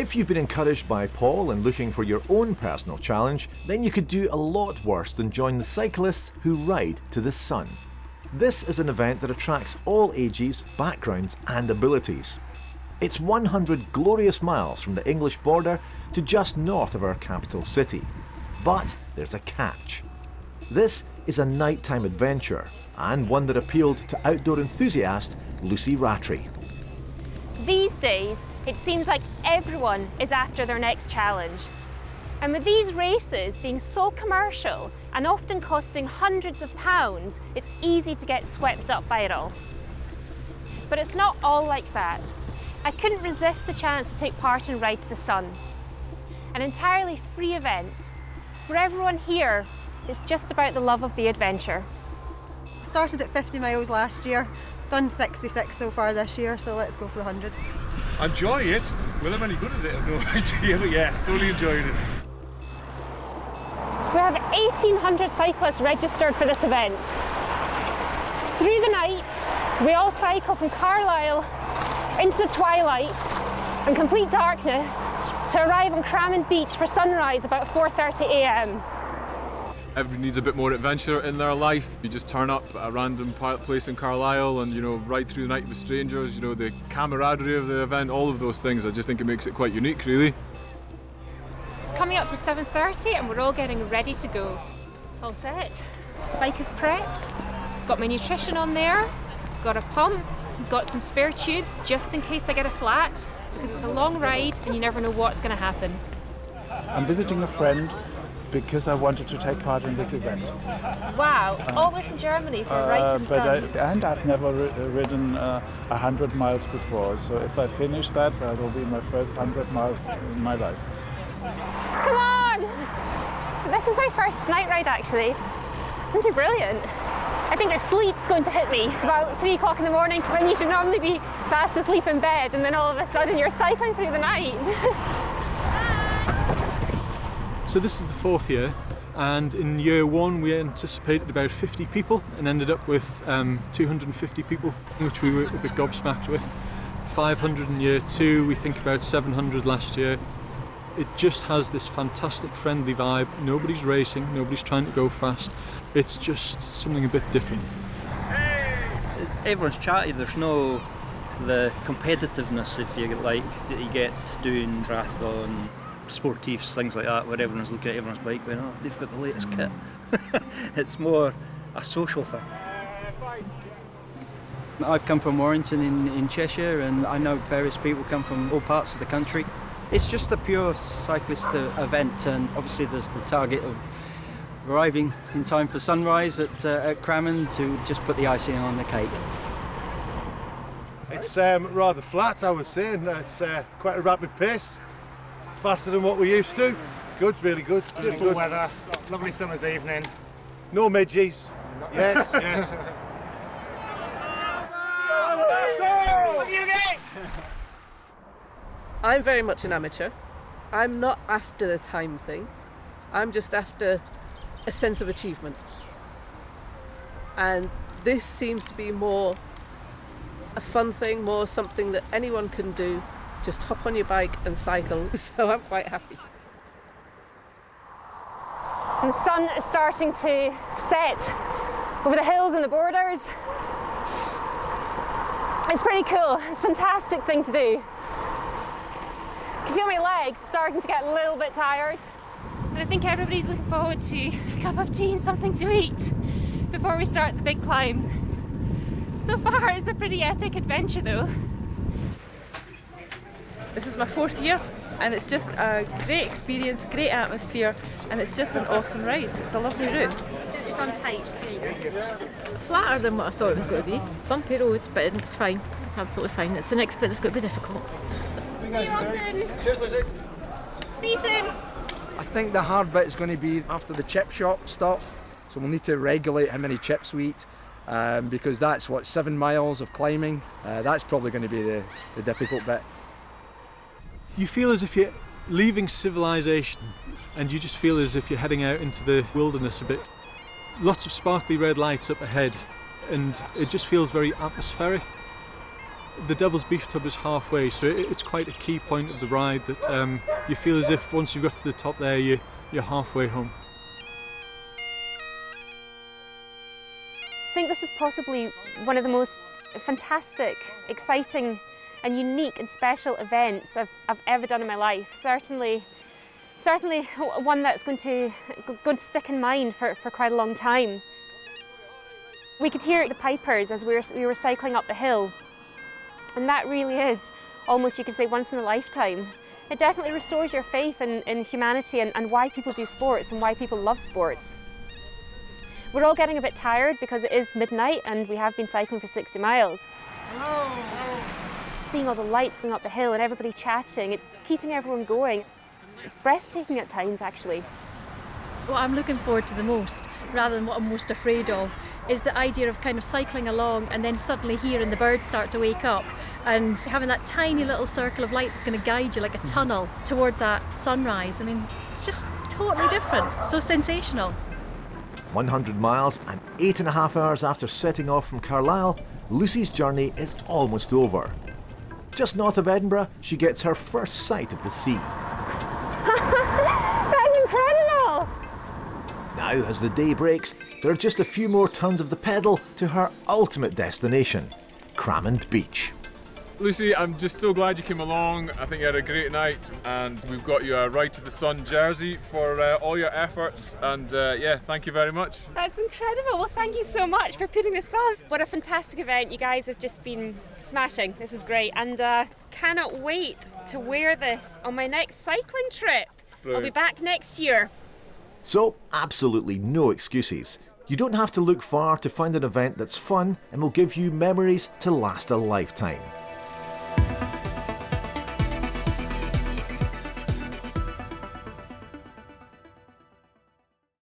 If you've been encouraged by Paul and looking for your own personal challenge, then you could do a lot worse than join the cyclists who ride to the sun. This is an event that attracts all ages, backgrounds and abilities. It's 100 glorious miles from the English border to just north of our capital city. But there's a catch. This is a nighttime adventure, and one that appealed to outdoor enthusiast Lucy Rattray. These days, it seems like everyone is after their next challenge. And with these races being so commercial and often costing hundreds of pounds, it's easy to get swept up by it all. But it's not all like that. I couldn't resist the chance to take part in Ride to the Sun. An entirely free event. For everyone here, it's just about the love of the adventure. Started at 50 miles last year, done 66 so far this year, so let's go for the 100. I enjoy it. Whether I'm any good at it, I've no idea, but yeah, totally enjoying it. We have 1,800 cyclists registered for this event. Through the night, we all cycle from Carlisle into the twilight and complete darkness to arrive on Cramond beach for sunrise about 4:30 a.m. Everybody needs a bit more adventure in their life. You just turn up at a random place in Carlisle and, ride through the night with strangers, the camaraderie of the event, all of those things. I just think it makes it quite unique, really. It's coming up to 7:30 and we're all getting ready to go. All set. Bike is prepped. Got my nutrition on there. Got a pump. Got some spare tubes just in case I get a flat, because it's a long ride and you never know what's going to happen. I'm visiting a friend because I wanted to take part in this event. Wow, all the way from Germany for a Ride to the Sun. And I've never ridden 100 miles before, so if I finish that, that will be my first 100 miles in my life. Come on! This is my first night ride actually. It's going to be brilliant. I think the sleep's going to hit me about 3 o'clock in the morning when you should normally be fast asleep in bed, and then all of a sudden you're cycling through the night. So this is the 4th year, and in year 1 we anticipated about 50 people and ended up with 250 people, which we were a bit gobsmacked with. 500 in year 2, we think about 700 last year. It just has this fantastic friendly vibe. Nobody's racing, nobody's trying to go fast. It's just something a bit different. Everyone's chatty, there's no the competitiveness, if you like, that you get doing triathlon, sportifs, things like that, where everyone's looking at everyone's bike going, oh, they've got the latest kit. It's more a social thing. I've come from Warrington in Cheshire, and I know various people come from all parts of the country. It's just a pure cyclist event, and obviously there's the target of arriving in time for sunrise at Cramond to just put the icing on the cake. It's rather flat, I was saying. It's quite a rapid pace, faster than what we're used to. Good, really good. Beautiful weather, lovely summer's evening. No midges. Yes. Yes. I'm very much an amateur. I'm not after the time thing. I'm just after a sense of achievement. And this seems to be more a fun thing, more something that anyone can do. Just hop on your bike and cycle. So I'm quite happy. And the sun is starting to set over the hills and the borders. It's pretty cool. It's a fantastic thing to do. I can feel my legs starting to get a little bit tired. And I think everybody's looking forward to a cup of tea and something to eat before we start the big climb. So far, it's a pretty epic adventure though. This is my 4th year, and it's just a great experience, great atmosphere, and it's just an awesome ride. It's a lovely route. It's on tight. Flatter than what I thought it was going to be. Bumpy roads, but it's fine. It's absolutely fine. It's the next bit that's going to be difficult. See you all soon. Cheers, Lizzie. See you soon. I think the hard bit is going to be after the chip shop stop. So we'll need to regulate how many chips we eat, because that's 7 miles of climbing. That's probably going to be the difficult bit. You feel as if you're leaving civilization, and you just feel as if you're heading out into the wilderness a bit. Lots of sparkly red lights up ahead, and it just feels very atmospheric. The Devil's Beef Tub is halfway, so it's quite a key point of the ride that you feel as if once you've got to the top there, you're halfway home. I think this is possibly one of the most fantastic, exciting and unique and special events I've ever done in my life. Certainly one that's going to stick in mind for quite a long time. We could hear the pipers as we were cycling up the hill, and that really is almost, you could say, once in a lifetime. It definitely restores your faith in humanity and why people do sports and why people love sports. We're all getting a bit tired because it is midnight and we have been cycling for 60 miles. Seeing all the lights going up the hill and everybody chatting, it's keeping everyone going. It's breathtaking at times, actually. What I'm looking forward to the most, rather than what I'm most afraid of, is the idea of kind of cycling along and then suddenly hearing the birds start to wake up and having that tiny little circle of light that's going to guide you like a tunnel towards that sunrise. I mean, it's just totally different, so sensational. 100 miles and 8.5 hours after setting off from Carlisle, Lucy's journey is almost over. Just north of Edinburgh, she gets her first sight of the sea. That's incredible! Now, as the day breaks, there are just a few more tons of the pedal to her ultimate destination, Cramond Beach. Lucy, I'm just so glad you came along. I think you had a great night, and we've got you a Ride to the Sun jersey for all your efforts, and yeah, thank you very much. That's incredible. Well, thank you so much for putting this on. What a fantastic event. You guys have just been smashing. This is great, and cannot wait to wear this on my next cycling trip. Brilliant. I'll be back next year. So, absolutely no excuses. You don't have to look far to find an event that's fun and will give you memories to last a lifetime.